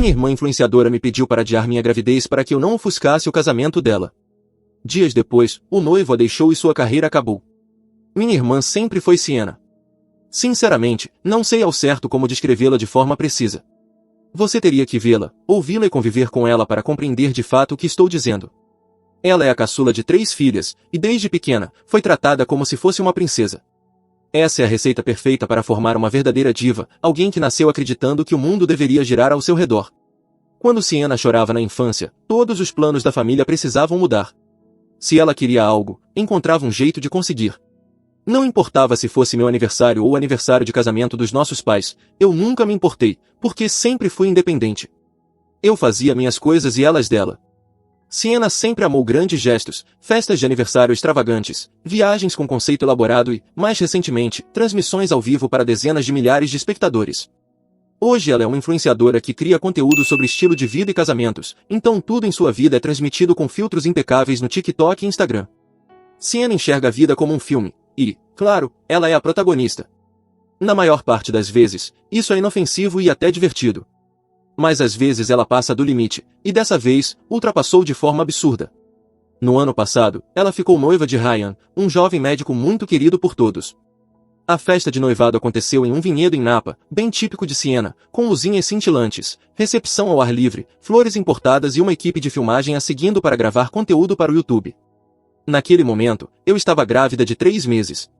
Minha irmã influenciadora me pediu para adiar minha gravidez para que eu não ofuscasse o casamento dela. Dias depois, o noivo a deixou e sua carreira acabou. Minha irmã sempre foi Siena. Sinceramente, não sei ao certo como descrevê-la de forma precisa. Você teria que vê-la, ouvi-la e conviver com ela para compreender de fato o que estou dizendo. Ela é a caçula de 3 filhas, e desde pequena, foi tratada como se fosse uma princesa. Essa é a receita perfeita para formar uma verdadeira diva, alguém que nasceu acreditando que o mundo deveria girar ao seu redor. Quando Siena chorava na infância, todos os planos da família precisavam mudar. Se ela queria algo, encontrava um jeito de conseguir. Não importava se fosse meu aniversário ou o aniversário de casamento dos nossos pais, eu nunca me importei, porque sempre fui independente. Eu fazia minhas coisas e elas dela. Siena sempre amou grandes gestos, festas de aniversário extravagantes, viagens com conceito elaborado e, mais recentemente, transmissões ao vivo para dezenas de milhares de espectadores. Hoje ela é uma influenciadora que cria conteúdo sobre estilo de vida e casamentos, então tudo em sua vida é transmitido com filtros impecáveis no TikTok e Instagram. Siena enxerga a vida como um filme, e, claro, ela é a protagonista. Na maior parte das vezes, isso é inofensivo e até divertido. Mas às vezes ela passa do limite, e dessa vez, ultrapassou de forma absurda. No ano passado, ela ficou noiva de Ryan, um jovem médico muito querido por todos. A festa de noivado aconteceu em um vinhedo em Napa, bem típico de Siena, com luzinhas cintilantes, recepção ao ar livre, flores importadas e uma equipe de filmagem a seguindo para gravar conteúdo para o YouTube. Naquele momento, eu estava grávida de 3 meses.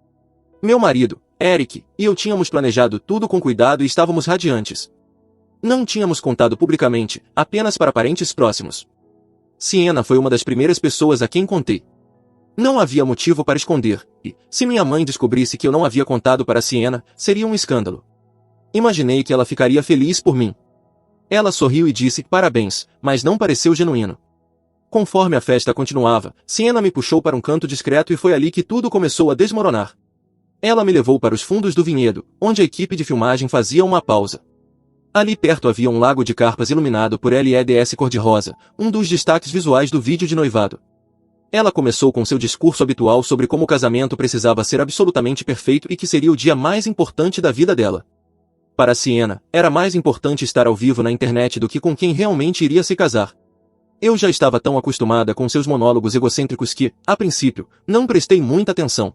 Meu marido, Eric, e eu tínhamos planejado tudo com cuidado e estávamos radiantes. Não tínhamos contado publicamente, apenas para parentes próximos. Siena foi uma das primeiras pessoas a quem contei. Não havia motivo para esconder, e, se minha mãe descobrisse que eu não havia contado para Siena, seria um escândalo. Imaginei que ela ficaria feliz por mim. Ela sorriu e disse parabéns, mas não pareceu genuíno. Conforme a festa continuava, Siena me puxou para um canto discreto e foi ali que tudo começou a desmoronar. Ela me levou para os fundos do vinhedo, onde a equipe de filmagem fazia uma pausa. Ali perto havia um lago de carpas iluminado por LEDs cor-de-rosa, um dos destaques visuais do vídeo de noivado. Ela começou com seu discurso habitual sobre como o casamento precisava ser absolutamente perfeito e que seria o dia mais importante da vida dela. Para Siena, era mais importante estar ao vivo na internet do que com quem realmente iria se casar. Eu já estava tão acostumada com seus monólogos egocêntricos que, a princípio, não prestei muita atenção.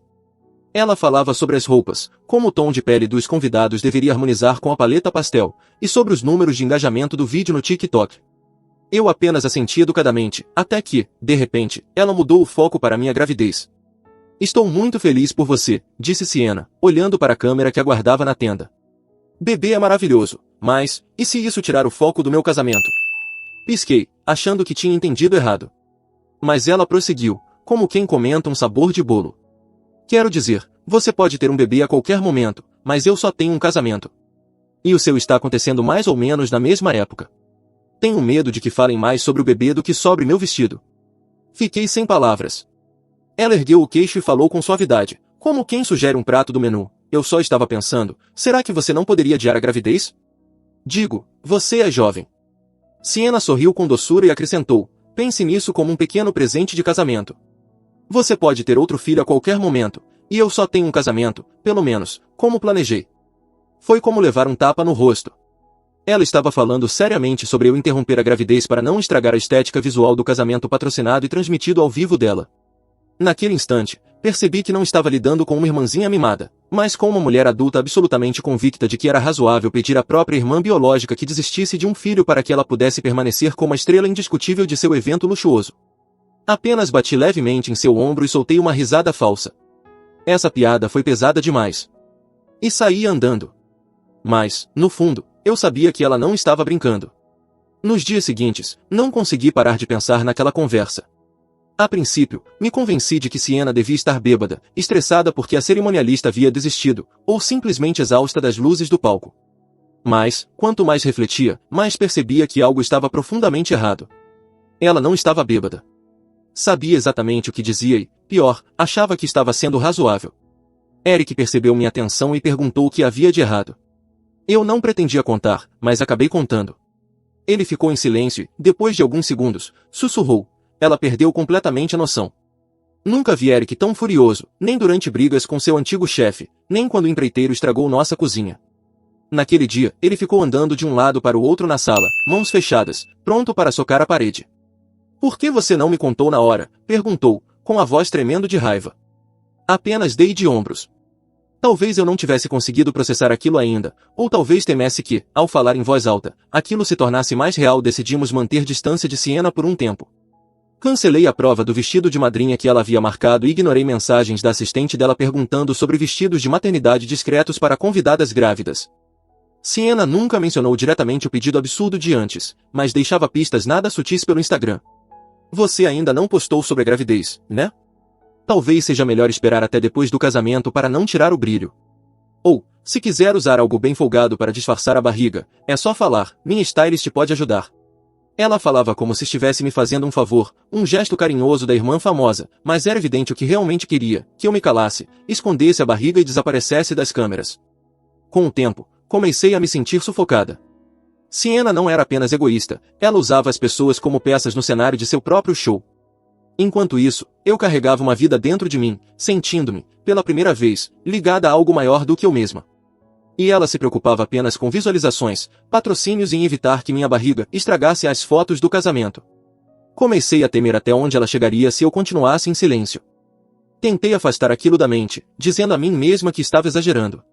Ela falava sobre as roupas, como o tom de pele dos convidados deveria harmonizar com a paleta pastel, e sobre os números de engajamento do vídeo no TikTok. Eu apenas assenti educadamente, até que, de repente, ela mudou o foco para minha gravidez. Estou muito feliz por você, disse Siena, olhando para a câmera que aguardava na tenda. Bebê é maravilhoso, mas, e se isso tirar o foco do meu casamento? Pisquei, achando que tinha entendido errado. Mas ela prosseguiu, como quem comenta um sabor de bolo. Quero dizer, você pode ter um bebê a qualquer momento, mas eu só tenho um casamento. E o seu está acontecendo mais ou menos na mesma época. Tenho medo de que falem mais sobre o bebê do que sobre meu vestido. Fiquei sem palavras. Ela ergueu o queixo e falou com suavidade, como quem sugere um prato do menu. Eu só estava pensando, será que você não poderia adiar a gravidez? Digo, você é jovem. Siena sorriu com doçura e acrescentou, pense nisso como um pequeno presente de casamento. Você pode ter outro filho a qualquer momento, e eu só tenho um casamento, pelo menos, como planejei. Foi como levar um tapa no rosto. Ela estava falando seriamente sobre eu interromper a gravidez para não estragar a estética visual do casamento patrocinado e transmitido ao vivo dela. Naquele instante, percebi que não estava lidando com uma irmãzinha mimada, mas com uma mulher adulta absolutamente convicta de que era razoável pedir à própria irmã biológica que desistisse de um filho para que ela pudesse permanecer como a estrela indiscutível de seu evento luxuoso. Apenas bati levemente em seu ombro e soltei uma risada falsa. Essa piada foi pesada demais. E saí andando. Mas, no fundo, eu sabia que ela não estava brincando. Nos dias seguintes, não consegui parar de pensar naquela conversa. A princípio, me convenci de que Siena devia estar bêbada, estressada porque a cerimonialista havia desistido, ou simplesmente exausta das luzes do palco. Mas, quanto mais refletia, mais percebia que algo estava profundamente errado. Ela não estava bêbada. Sabia exatamente o que dizia e, pior, achava que estava sendo razoável. Eric percebeu minha atenção e perguntou o que havia de errado. Eu não pretendia contar, mas acabei contando. Ele ficou em silêncio e, depois de alguns segundos, sussurrou. Ela perdeu completamente a noção. Nunca vi Eric tão furioso, nem durante brigas com seu antigo chefe, nem quando o empreiteiro estragou nossa cozinha. Naquele dia, ele ficou andando de um lado para o outro na sala, mãos fechadas, pronto para socar a parede. Por que você não me contou na hora? Perguntou, com a voz tremendo de raiva. Apenas dei de ombros. Talvez eu não tivesse conseguido processar aquilo ainda, ou talvez temesse que, ao falar em voz alta, aquilo se tornasse mais real. Decidimos manter distância de Siena por um tempo. Cancelei a prova do vestido de madrinha que ela havia marcado e ignorei mensagens da assistente dela perguntando sobre vestidos de maternidade discretos para convidadas grávidas. Siena nunca mencionou diretamente o pedido absurdo de antes, mas deixava pistas nada sutis pelo Instagram. Você ainda não postou sobre a gravidez, né? Talvez seja melhor esperar até depois do casamento para não tirar o brilho. Ou, se quiser usar algo bem folgado para disfarçar a barriga, é só falar, minha stylist pode ajudar. Ela falava como se estivesse me fazendo um favor, um gesto carinhoso da irmã famosa, mas era evidente o que realmente queria, que eu me calasse, escondesse a barriga e desaparecesse das câmeras. Com o tempo, comecei a me sentir sufocada. Siena não era apenas egoísta, ela usava as pessoas como peças no cenário de seu próprio show. Enquanto isso, eu carregava uma vida dentro de mim, sentindo-me, pela primeira vez, ligada a algo maior do que eu mesma. E ela se preocupava apenas com visualizações, patrocínios e em evitar que minha barriga estragasse as fotos do casamento. Comecei a temer até onde ela chegaria se eu continuasse em silêncio. Tentei afastar aquilo da mente, dizendo a mim mesma que estava exagerando.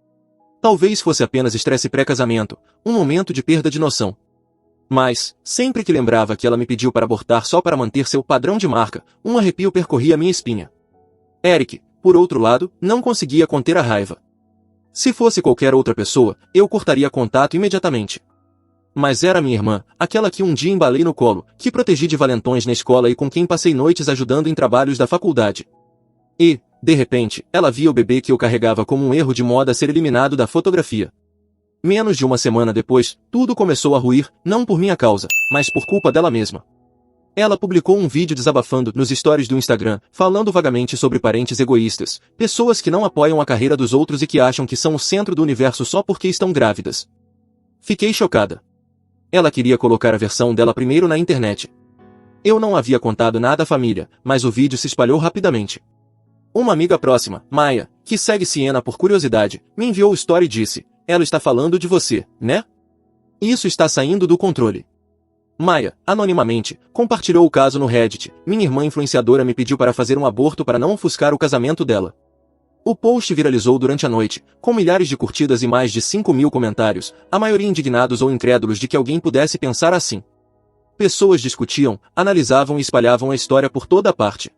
Talvez fosse apenas estresse pré-casamento, um momento de perda de noção. Mas, sempre que lembrava que ela me pediu para abortar só para manter seu padrão de marca, um arrepio percorria minha espinha. Eric, por outro lado, não conseguia conter a raiva. Se fosse qualquer outra pessoa, eu cortaria contato imediatamente. Mas era minha irmã, aquela que um dia embalei no colo, que protegi de valentões na escola e com quem passei noites ajudando em trabalhos da faculdade. E, de repente, ela via o bebê que eu carregava como um erro de moda ser eliminado da fotografia. Menos de uma semana depois, tudo começou a ruir, não por minha causa, mas por culpa dela mesma. Ela publicou um vídeo desabafando nos stories do Instagram, falando vagamente sobre parentes egoístas, pessoas que não apoiam a carreira dos outros e que acham que são o centro do universo só porque estão grávidas. Fiquei chocada. Ela queria colocar a versão dela primeiro na internet. Eu não havia contado nada à família, mas o vídeo se espalhou rapidamente. Uma amiga próxima, Maia, que segue Siena por curiosidade, me enviou o story e disse, ela está falando de você, né? Isso está saindo do controle. Maia, anonimamente, compartilhou o caso no Reddit. Minha irmã influenciadora me pediu para fazer um aborto para não ofuscar o casamento dela. O post viralizou durante a noite, com milhares de curtidas e mais de 5.000 comentários, a maioria indignados ou incrédulos de que alguém pudesse pensar assim. Pessoas discutiam, analisavam e espalhavam a história por toda parte.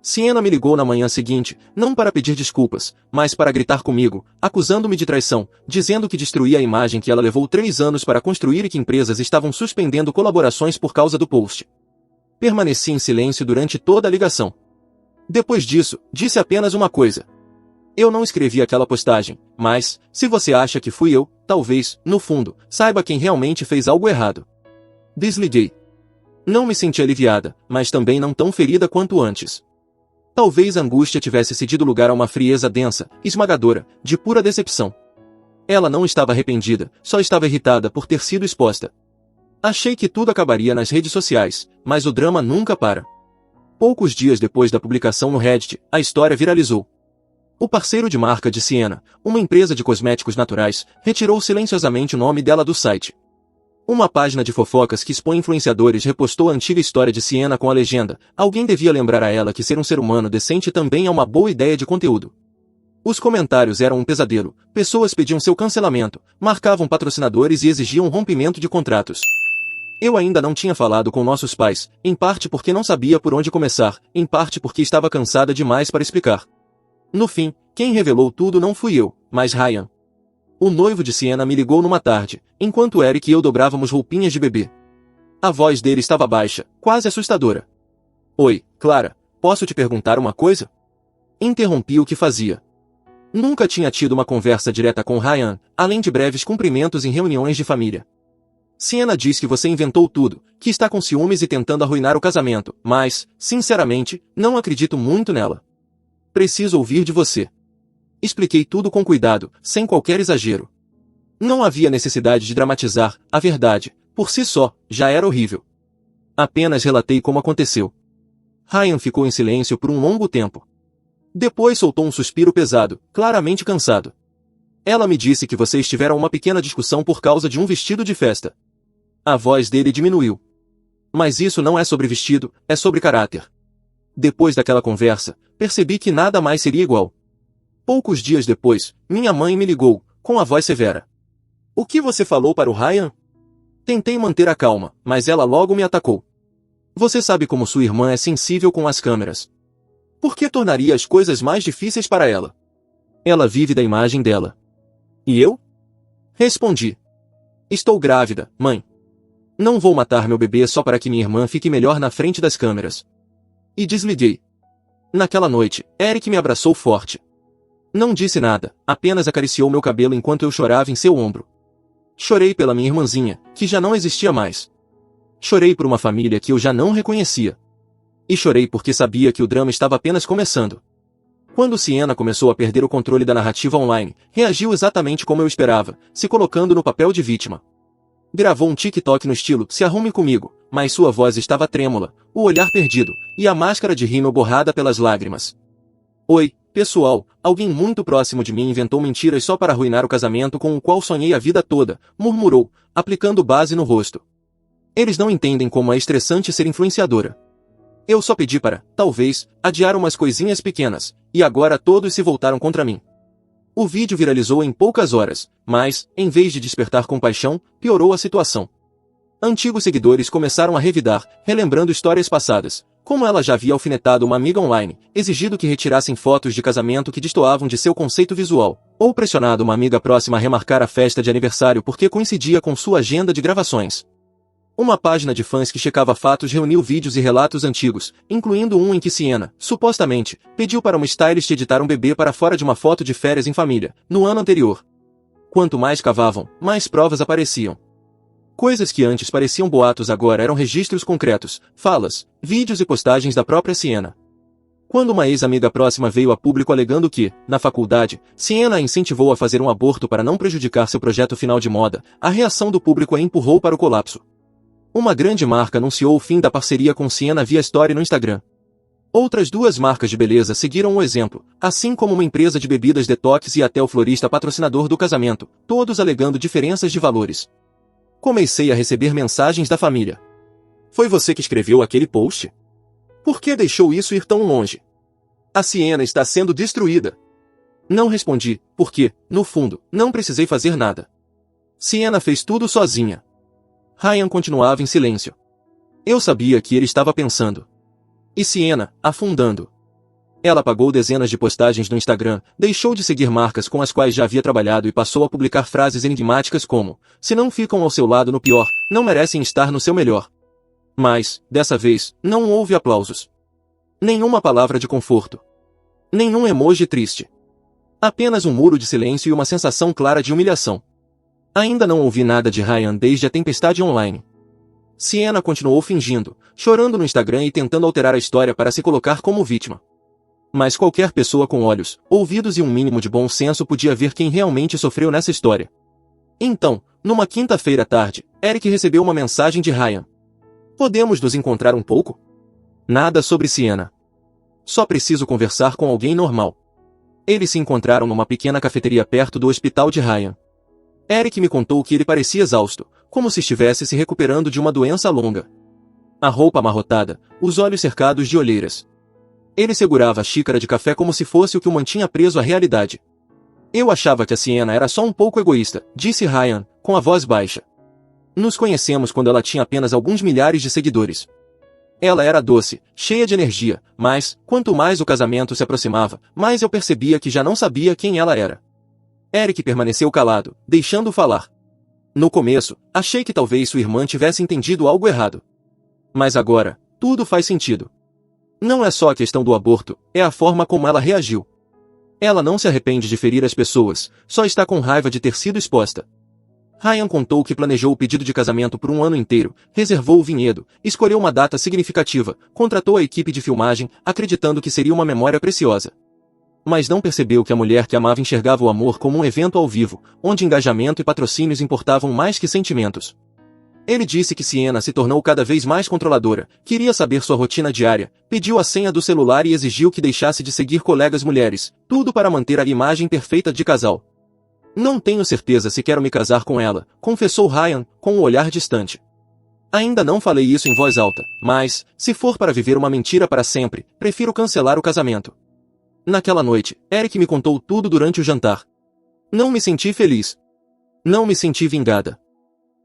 Siena me ligou na manhã seguinte, não para pedir desculpas, mas para gritar comigo, acusando-me de traição, dizendo que destruía a imagem que ela levou 3 anos para construir e que empresas estavam suspendendo colaborações por causa do post. Permaneci em silêncio durante toda a ligação. Depois disso, disse apenas uma coisa. Eu não escrevi aquela postagem, mas, se você acha que fui eu, talvez, no fundo, saiba quem realmente fez algo errado. Desliguei. Não me senti aliviada, mas também não tão ferida quanto antes. Talvez a angústia tivesse cedido lugar a uma frieza densa, esmagadora, de pura decepção. Ela não estava arrependida, só estava irritada por ter sido exposta. Achei que tudo acabaria nas redes sociais, mas o drama nunca para. Poucos dias depois da publicação no Reddit, a história viralizou. O parceiro de marca de Siena, uma empresa de cosméticos naturais, retirou silenciosamente o nome dela do site. Uma página de fofocas que expõe influenciadores repostou a antiga história de Siena com a legenda, alguém devia lembrar a ela que ser um ser humano decente também é uma boa ideia de conteúdo. Os comentários eram um pesadelo, pessoas pediam seu cancelamento, marcavam patrocinadores e exigiam rompimento de contratos. Eu ainda não tinha falado com nossos pais, em parte porque não sabia por onde começar, em parte porque estava cansada demais para explicar. No fim, quem revelou tudo não fui eu, mas Ryan. O noivo de Siena me ligou numa tarde, enquanto Eric e eu dobrávamos roupinhas de bebê. A voz dele estava baixa, quase assustadora. Oi, Clara, posso te perguntar uma coisa? Interrompi o que fazia. Nunca tinha tido uma conversa direta com Ryan, além de breves cumprimentos em reuniões de família. Siena diz que você inventou tudo, que está com ciúmes e tentando arruinar o casamento, mas, sinceramente, não acredito muito nela. Preciso ouvir de você. Expliquei tudo com cuidado, sem qualquer exagero. Não havia necessidade de dramatizar, a verdade, por si só, já era horrível. Apenas relatei como aconteceu. Ryan ficou em silêncio por um longo tempo. Depois soltou um suspiro pesado, claramente cansado. Ela me disse que vocês tiveram uma pequena discussão por causa de um vestido de festa. A voz dele diminuiu. Mas isso não é sobre vestido, é sobre caráter. Depois daquela conversa, percebi que nada mais seria igual. Poucos dias depois, minha mãe me ligou, com a voz severa. O que você falou para o Ryan? Tentei manter a calma, mas ela logo me atacou. Você sabe como sua irmã é sensível com as câmeras. Por que tornaria as coisas mais difíceis para ela? Ela vive da imagem dela. E eu? Respondi. Estou grávida, mãe. Não vou matar meu bebê só para que minha irmã fique melhor na frente das câmeras. E desliguei. Naquela noite, Eric me abraçou forte. Não disse nada, apenas acariciou meu cabelo enquanto eu chorava em seu ombro. Chorei pela minha irmãzinha, que já não existia mais. Chorei por uma família que eu já não reconhecia. E chorei porque sabia que o drama estava apenas começando. Quando Sienna começou a perder o controle da narrativa online, reagiu exatamente como eu esperava, se colocando no papel de vítima. Gravou um TikTok no estilo "Se arrume comigo", mas sua voz estava trêmula, o olhar perdido, e a máscara de rímel borrada pelas lágrimas. Oi, pessoal, alguém muito próximo de mim inventou mentiras só para arruinar o casamento com o qual sonhei a vida toda, murmurou, aplicando base no rosto. Eles não entendem como é estressante ser influenciadora. Eu só pedi para, talvez, adiar umas coisinhas pequenas, e agora todos se voltaram contra mim. O vídeo viralizou em poucas horas, mas, em vez de despertar compaixão, piorou a situação. Antigos seguidores começaram a revidar, relembrando histórias passadas, como ela já havia alfinetado uma amiga online, exigido que retirassem fotos de casamento que destoavam de seu conceito visual, ou pressionado uma amiga próxima a remarcar a festa de aniversário porque coincidia com sua agenda de gravações. Uma página de fãs que checava fatos reuniu vídeos e relatos antigos, incluindo um em que Sienna, supostamente, pediu para uma stylist editar um bebê para fora de uma foto de férias em família, no ano anterior. Quanto mais cavavam, mais provas apareciam. Coisas que antes pareciam boatos agora eram registros concretos, falas, vídeos e postagens da própria Sienna. Quando uma ex-amiga próxima veio a público alegando que, na faculdade, Sienna a incentivou a fazer um aborto para não prejudicar seu projeto final de moda, a reação do público a empurrou para o colapso. Uma grande marca anunciou o fim da parceria com Sienna via story no Instagram. Outras duas marcas de beleza seguiram o exemplo, assim como uma empresa de bebidas detox e até o florista patrocinador do casamento, todos alegando diferenças de valores. Comecei a receber mensagens da família. Foi você que escreveu aquele post? Por que deixou isso ir tão longe? A Sienna está sendo destruída. Não respondi, porque, no fundo, não precisei fazer nada. Sienna fez tudo sozinha. Ryan continuava em silêncio. Eu sabia que ele estava pensando. E Sienna, afundando. Ela apagou dezenas de postagens no Instagram, deixou de seguir marcas com as quais já havia trabalhado e passou a publicar frases enigmáticas como: "Se não ficam ao seu lado no pior, não merecem estar no seu melhor." Mas, dessa vez, não houve aplausos. Nenhuma palavra de conforto. Nenhum emoji triste. Apenas um muro de silêncio e uma sensação clara de humilhação. Ainda não ouvi nada de Ryan desde a tempestade online. Sienna continuou fingindo, chorando no Instagram e tentando alterar a história para se colocar como vítima. Mas qualquer pessoa com olhos, ouvidos e um mínimo de bom senso podia ver quem realmente sofreu nessa história. Então, numa quinta-feira à tarde, Eric recebeu uma mensagem de Ryan. Podemos nos encontrar um pouco? Nada sobre Sienna. Só preciso conversar com alguém normal. Eles se encontraram numa pequena cafeteria perto do hospital de Ryan. Eric me contou que ele parecia exausto, como se estivesse se recuperando de uma doença longa. A roupa amarrotada, os olhos cercados de olheiras. Ele segurava a xícara de café como se fosse o que o mantinha preso à realidade. Eu achava que a Sienna era só um pouco egoísta, disse Ryan, com a voz baixa. Nos conhecemos quando ela tinha apenas alguns milhares de seguidores. Ela era doce, cheia de energia, mas, quanto mais o casamento se aproximava, mais eu percebia que já não sabia quem ela era. Eric permaneceu calado, deixando-o falar. No começo, achei que talvez sua irmã tivesse entendido algo errado. Mas agora, tudo faz sentido. Não é só a questão do aborto, é a forma como ela reagiu. Ela não se arrepende de ferir as pessoas, só está com raiva de ter sido exposta. Ryan contou que planejou o pedido de casamento por um ano inteiro, reservou o vinhedo, escolheu uma data significativa, contratou a equipe de filmagem, acreditando que seria uma memória preciosa. Mas não percebeu que a mulher que amava enxergava o amor como um evento ao vivo, onde engajamento e patrocínios importavam mais que sentimentos. Ele disse que Sienna se tornou cada vez mais controladora, queria saber sua rotina diária, pediu a senha do celular e exigiu que deixasse de seguir colegas mulheres, tudo para manter a imagem perfeita de casal. Não tenho certeza se quero me casar com ela, confessou Ryan, com um olhar distante. Ainda não falei isso em voz alta, mas, se for para viver uma mentira para sempre, prefiro cancelar o casamento. Naquela noite, Eric me contou tudo durante o jantar. Não me senti feliz. Não me senti vingada.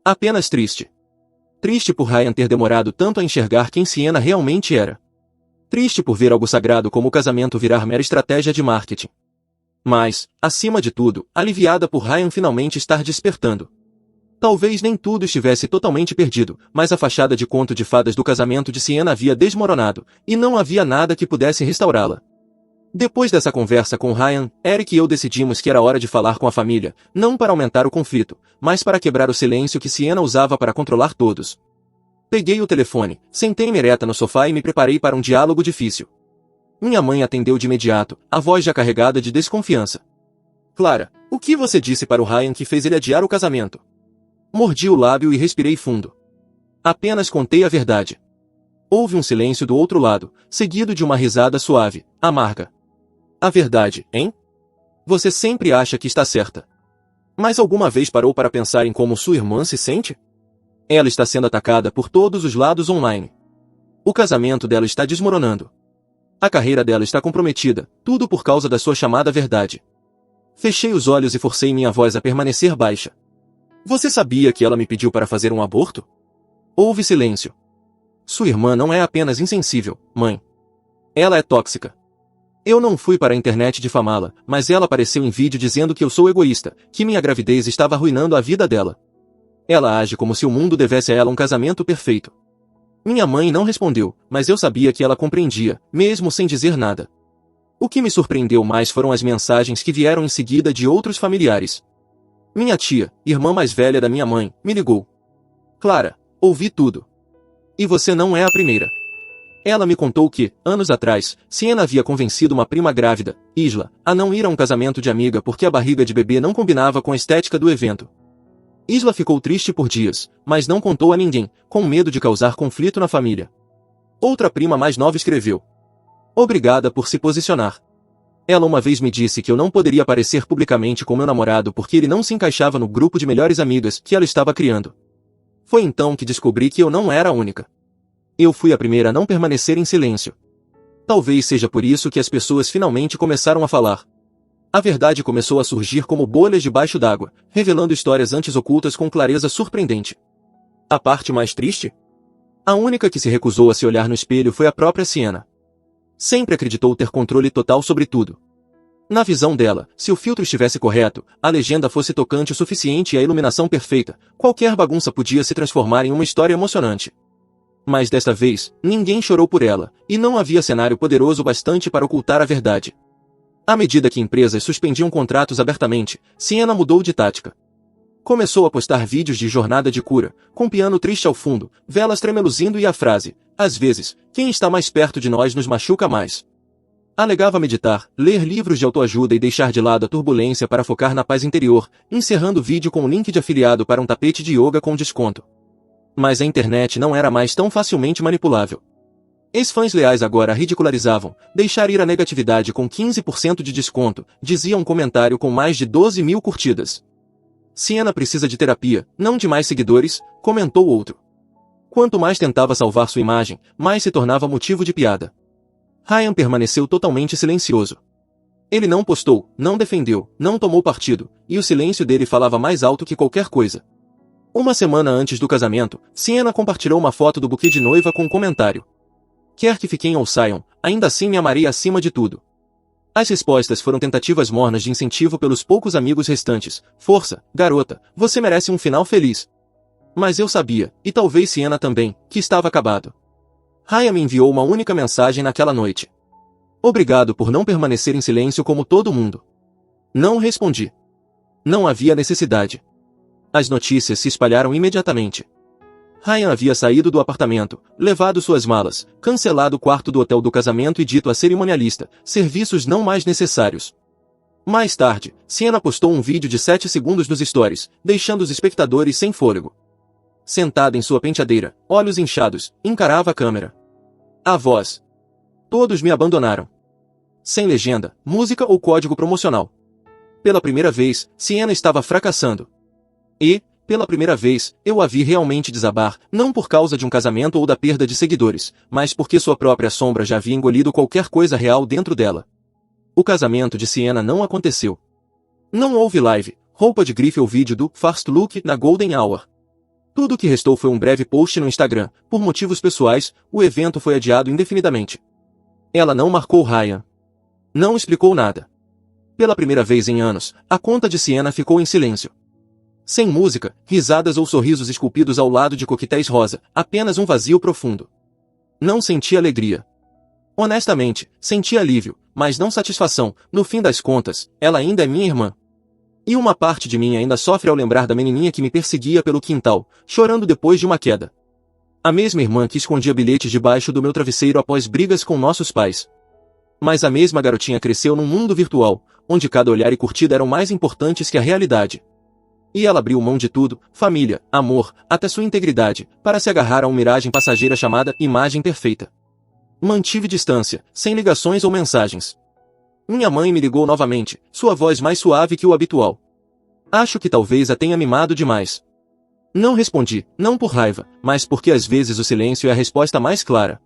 Apenas triste. Triste por Ryan ter demorado tanto a enxergar quem Sienna realmente era. Triste por ver algo sagrado como o casamento virar mera estratégia de marketing. Mas, acima de tudo, aliviada por Ryan finalmente estar despertando. Talvez nem tudo estivesse totalmente perdido, mas a fachada de conto de fadas do casamento de Sienna havia desmoronado, e não havia nada que pudesse restaurá-la. Depois dessa conversa com Ryan, Eric e eu decidimos que era hora de falar com a família, não para aumentar o conflito, mas para quebrar o silêncio que Sienna usava para controlar todos. Peguei o telefone, sentei-me ereta no sofá e me preparei para um diálogo difícil. Minha mãe atendeu de imediato, a voz já carregada de desconfiança. Clara, o que você disse para o Ryan que fez ele adiar o casamento? Mordi o lábio e respirei fundo. Apenas contei a verdade. Houve um silêncio do outro lado, seguido de uma risada suave, amarga. A verdade, hein? Você sempre acha que está certa. Mas alguma vez parou para pensar em como sua irmã se sente? Ela está sendo atacada por todos os lados online. O casamento dela está desmoronando. A carreira dela está comprometida, tudo por causa da sua chamada verdade. Fechei os olhos e forcei minha voz a permanecer baixa. Você sabia que ela me pediu para fazer um aborto? Houve silêncio. Sua irmã não é apenas insensível, mãe. Ela é tóxica. Eu não fui para a internet difamá-la, mas ela apareceu em vídeo dizendo que eu sou egoísta, que minha gravidez estava arruinando a vida dela. Ela age como se o mundo devesse a ela um casamento perfeito. Minha mãe não respondeu, mas eu sabia que ela compreendia, mesmo sem dizer nada. O que me surpreendeu mais foram as mensagens que vieram em seguida de outros familiares. Minha tia, irmã mais velha da minha mãe, me ligou. Clara, ouvi tudo. E você não é a primeira. Ela me contou que, anos atrás, Sienna havia convencido uma prima grávida, Isla, a não ir a um casamento de amiga porque a barriga de bebê não combinava com a estética do evento. Isla ficou triste por dias, mas não contou a ninguém, com medo de causar conflito na família. Outra prima mais nova escreveu. Obrigada por se posicionar. Ela uma vez me disse que eu não poderia aparecer publicamente com meu namorado porque ele não se encaixava no grupo de melhores amigas que ela estava criando. Foi então que descobri que eu não era a única. Eu fui a primeira a não permanecer em silêncio. Talvez seja por isso que as pessoas finalmente começaram a falar. A verdade começou a surgir como bolhas debaixo d'água, revelando histórias antes ocultas com clareza surpreendente. A parte mais triste? A única que se recusou a se olhar no espelho foi a própria Sienna. Sempre acreditou ter controle total sobre tudo. Na visão dela, se o filtro estivesse correto, a legenda fosse tocante o suficiente e a iluminação perfeita, qualquer bagunça podia se transformar em uma história emocionante. Mas desta vez, ninguém chorou por ela, e não havia cenário poderoso bastante para ocultar a verdade. À medida que empresas suspendiam contratos abertamente, Sienna mudou de tática. Começou a postar vídeos de jornada de cura, com piano triste ao fundo, velas tremeluzindo e a frase, às vezes, quem está mais perto de nós nos machuca mais. Alegava meditar, ler livros de autoajuda e deixar de lado a turbulência para focar na paz interior, encerrando o vídeo com um link de afiliado para um tapete de yoga com desconto. Mas a internet não era mais tão facilmente manipulável. Ex-fãs leais agora a ridicularizavam, deixar ir a negatividade com 15% de desconto, dizia um comentário com mais de 12 mil curtidas. Sienna precisa de terapia, não de mais seguidores, comentou outro. Quanto mais tentava salvar sua imagem, mais se tornava motivo de piada. Ryan permaneceu totalmente silencioso. Ele não postou, não defendeu, não tomou partido, e o silêncio dele falava mais alto que qualquer coisa. Uma semana antes do casamento, Sienna compartilhou uma foto do buquê de noiva com um comentário. Quer que fiquem ou saiam, ainda assim me amarei acima de tudo. As respostas foram tentativas mornas de incentivo pelos poucos amigos restantes. Força, garota, você merece um final feliz. Mas eu sabia, e talvez Sienna também, que estava acabado. Ryan me enviou uma única mensagem naquela noite. Obrigado por não permanecer em silêncio como todo mundo. Não respondi. Não havia necessidade. As notícias se espalharam imediatamente. Ryan havia saído do apartamento, levado suas malas, cancelado o quarto do hotel do casamento e dito à cerimonialista, serviços não mais necessários. Mais tarde, Sienna postou um vídeo de 7 segundos nos stories, deixando os espectadores sem fôlego. Sentada em sua penteadeira, olhos inchados, encarava a câmera. A voz. Todos me abandonaram. Sem legenda, música ou código promocional. Pela primeira vez, Siena estava fracassando. E, pela primeira vez, eu a vi realmente desabar, não por causa de um casamento ou da perda de seguidores, mas porque sua própria sombra já havia engolido qualquer coisa real dentro dela. O casamento de Siena não aconteceu. Não houve live, roupa de grife ou vídeo do First Look na Golden Hour. Tudo o que restou foi um breve post no Instagram. Por motivos pessoais, o evento foi adiado indefinidamente. Ela não marcou Ryan. Não explicou nada. Pela primeira vez em anos, a conta de Siena ficou em silêncio. Sem música, risadas ou sorrisos esculpidos ao lado de coquetéis rosa, apenas um vazio profundo. Não senti alegria. Honestamente, senti alívio, mas não satisfação. No fim das contas, ela ainda é minha irmã. E uma parte de mim ainda sofre ao lembrar da menininha que me perseguia pelo quintal, chorando depois de uma queda. A mesma irmã que escondia bilhetes debaixo do meu travesseiro após brigas com nossos pais. Mas a mesma garotinha cresceu num mundo virtual, onde cada olhar e curtida eram mais importantes que a realidade. E ela abriu mão de tudo, família, amor, até sua integridade, para se agarrar a uma miragem passageira chamada imagem perfeita. Mantive distância, sem ligações ou mensagens. Minha mãe me ligou novamente, sua voz mais suave que o habitual. Acho que talvez a tenha mimado demais. Não respondi, não por raiva, mas porque às vezes o silêncio é a resposta mais clara.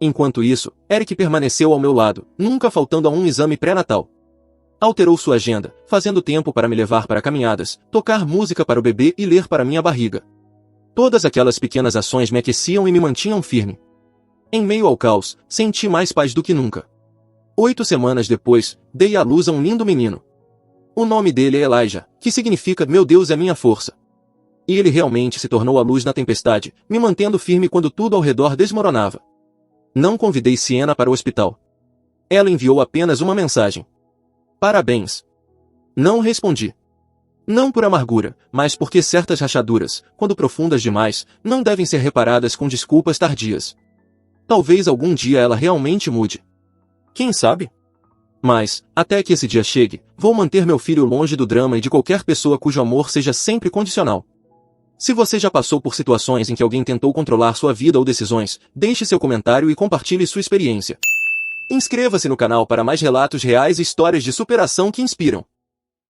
Enquanto isso, Eric permaneceu ao meu lado, nunca faltando a um exame pré-natal. Alterou sua agenda, fazendo tempo para me levar para caminhadas, tocar música para o bebê e ler para minha barriga. Todas aquelas pequenas ações me aqueciam e me mantinham firme. Em meio ao caos, senti mais paz do que nunca. 8 semanas depois, dei à luz a um lindo menino. O nome dele é Elijah, que significa "Meu Deus é minha força". E ele realmente se tornou a luz na tempestade, me mantendo firme quando tudo ao redor desmoronava. Não convidei Siena para o hospital. Ela enviou apenas uma mensagem. Parabéns. Não respondi. Não por amargura, mas porque certas rachaduras, quando profundas demais, não devem ser reparadas com desculpas tardias. Talvez algum dia ela realmente mude. Quem sabe? Mas, até que esse dia chegue, vou manter meu filho longe do drama e de qualquer pessoa cujo amor seja sempre condicional. Se você já passou por situações em que alguém tentou controlar sua vida ou decisões, deixe seu comentário e compartilhe sua experiência. Inscreva-se no canal para mais relatos reais e histórias de superação que inspiram.